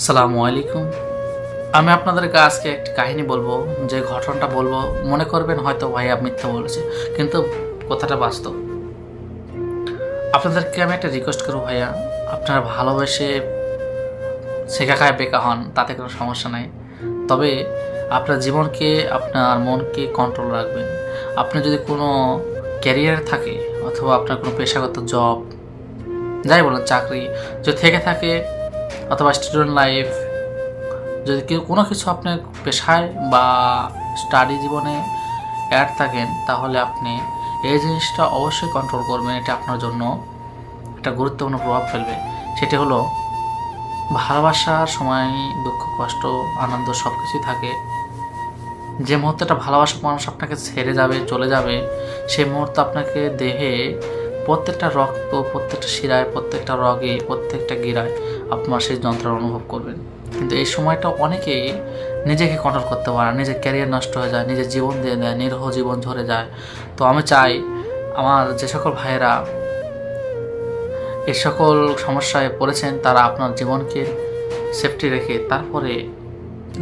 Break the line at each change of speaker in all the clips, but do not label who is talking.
আসসালামু আলাইকুম। আমি আপনাদেরকে আজকে একটি কাহিনী বলবো। যে ঘটনাটা বলবো মনে করবেন হয়তো ভাইয়া মিথ্যা বলেছে, কিন্তু কথাটা বাস্তব। আপনাদেরকে আমি একটা রিকোয়েস্ট করবো ভাইয়া, আপনারা ভালোবেসে শেখা খায় বেকা হন, তাতে কোনো সমস্যা নাই। তবে আপনার জীবনকে, আপনার মনকে কন্ট্রোল রাখবেন। আপনি যদি কোনো ক্যারিয়ার থাকে অথবা আপনার কোনো পেশাগত জব, যাই বলেন চাকরি যদি থেকে থাকে, অথবা স্টুডেন্ট লাইফ, যদি কেউ কোনো কিছু আপনার পেশায় বা স্টাডি জীবনে অ্যাড থাকেন, তাহলে আপনি এই জিনিসটা অবশ্যই কন্ট্রোল করবেন। এটা আপনার জন্য একটা গুরুত্বপূর্ণ প্রভাব ফেলবে। সেটি হলো, ভালোবাসার সময় দুঃখ, কষ্ট, আনন্দ সব কিছুই থাকে। যে মুহূর্তে একটা ভালোবাসার মানুষ আপনাকে ছেড়ে যাবে, চলে যাবে, সেই মুহূর্তে আপনাকে দেহে প্রত্যেকটা রক্ত, প্রত্যেকটা শিরায়, প্রত্যেকটা রগে, প্রত্যেকটা গিরায় আপনার সেই যন্ত্রণা অনুভব করবেন। কিন্তু এই সময়টা অনেকেই নিজেকে কন্ট্রোল করতে পারে, নিজের ক্যারিয়ার নষ্ট হয়ে যায়, নিজের জীবন দিয়ে দেয়, নিরহ জীবন ঝরে যায়। তো আমি চাই আমার যে সকল ভাইয়েরা এই সকল সমস্যায় পড়েছেন, তারা আপনার জীবনকে সেফটি রেখে তারপরে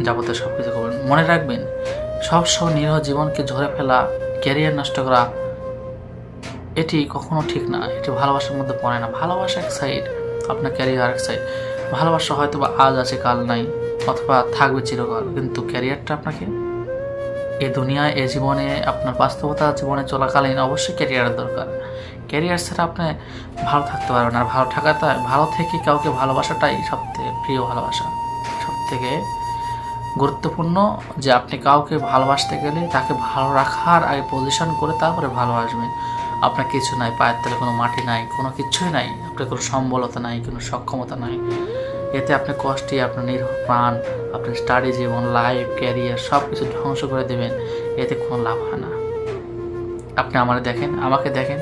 যাবতীয় সব কিছু করবেন। মনে রাখবেন, সবসময় নিরহ জীবনকে ঝরে ফেলা, ক্যারিয়ার নষ্ট করা, এটি কখনো ঠিক না। এটি ভালোবাসার মধ্যে পড়ে না। ভালোবাসা এক সাইড, আপনার ক্যারিয়ার আরেক সাইড। ভালোবাসা হয়তো বা আজ আছে কাল নাই, অথবা থাকবে চিরকাল, কিন্তু ক্যারিয়ারটা আপনাকে এই দুনিয়ায়, এই জীবনে, আপনার বাস্তবতা জীবনে চলাকালীন অবশ্যই ক্যারিয়ারের দরকার। ক্যারিয়ার ছাড়া আপনি ভালো থাকতে পারবেন। আর ভালো থেকে কাউকে ভালোবাসাটাই সবথেকে প্রিয় ভালোবাসা, সবথেকে গুরুত্বপূর্ণ। যে আপনি কাউকে ভালোবাসতে গেলে তাকে ভালো রাখার আগে পজিশন করে তারপরে ভালোবাসবেন। আপনার কিছু নাই, পায়ের তলে কোনো মাটি নাই, কোনো কিছুই নাই, আপনার কোনো সম্বলতা নাই, কোনো সক্ষমতা নাই। এতে আপনি কষ্টে আপনার নিরহ প্রাণ, আপনার স্টাডি জীবন, লাইফ, ক্যারিয়ার সব কিছু ধ্বংস করে দেবেন। এতে কোনো লাভ হয় না। আপনি আমাকে দেখেন।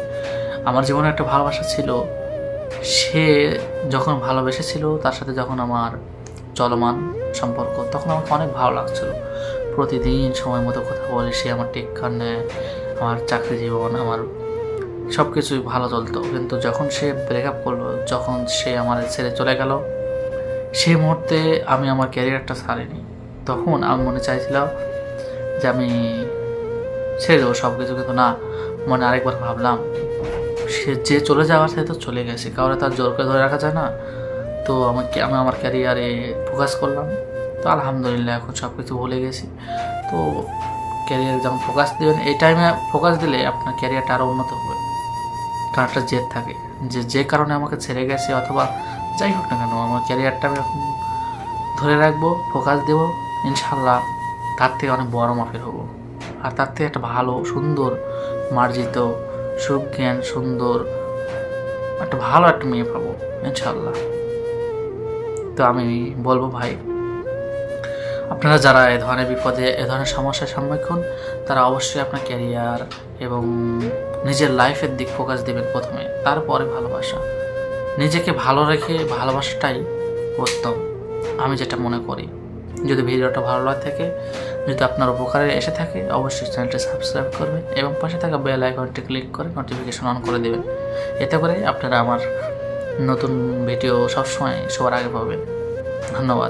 আমার জীবনে একটা ভালোবাসা ছিল। সে যখন ভালোবেসেছিল, তার সাথে যখন আমার চলমান সম্পর্ক, তখন আমাকে অনেক ভালো লাগছিল। প্রতিদিন সময় মতো কথা বলে সে আমার টেক কেয়ার নেয়। আমার চাকরি জীবন, আমার সব কিছুই ভালো চলতো। কিন্তু যখন সে ব্রেকআপ করলো, যখন সে আমার ছেড়ে চলে গেল, সেই মুহূর্তে আমি আমার ক্যারিয়ারটা ছাড়িনি। তখন আমি মনে চাইছিলাম যে আমি ছেড়ে দেবো সব কিছু, কিন্তু না, মনে আরেকবার ভাবলাম সে যে চলে যাওয়ার সে তো চলে গেছে, কাউরে তার জোর করে ধরে রাখা যায় না। তো আমি আমার ক্যারিয়ারে ফোকাস করলাম। তো আলহামদুলিল্লাহ এখন সব কিছু ভুলে গেছি। তো ক্যারিয়ারে যখন ফোকাস দেবেন, এই টাইমে ফোকাস দিলে আপনার ক্যারিয়ারটা আরও উন্নত হবে। কারণ একটা জেদ থাকে, যে কারণে আমাকে ছেড়ে গেছে, অথবা যাই হোক না কেন, আমার ক্যারিয়ারটা আমি এখন ধরে রাখবো, ফোকাস দেবো। ইনশাল্লাহ তার থেকে অনেক বড় মাপের হবো। আর তার থেকে একটা ভালো, সুন্দর, মার্জিত, সুজ্ঞান, সুন্দর একটা ভালো একটা মেয়ে পাবো ইনশাল্লাহ। তো আমি বলবো ভাই, আপনারা যারা এ ধরনের বিপদে, এ ধরনের সমস্যার সম্মুখীন, তারা অবশ্যই আপনার ক্যারিয়ার এবং নিজের লাইফের দিক ফোকাস দেবেন প্রথমে, তারপরে ভালোবাসা। নিজেকে ভালো রেখে ভালোবাসাটাই উত্তম, আমি যেটা মনে করি। যদি ভিডিওটা ভালো লাগে থাকে, যদি আপনার উপকারে এসে থাকে, অবশ্যই চ্যানেলটি সাবস্ক্রাইব করবেন এবং পাশে থাকা বেল আইকনটি ক্লিক করে নোটিফিকেশন অন করে দেবেন। এতে করে আপনারা আমার নতুন ভিডিও সবসময় সবার আগে পাবেন। ধন্যবাদ।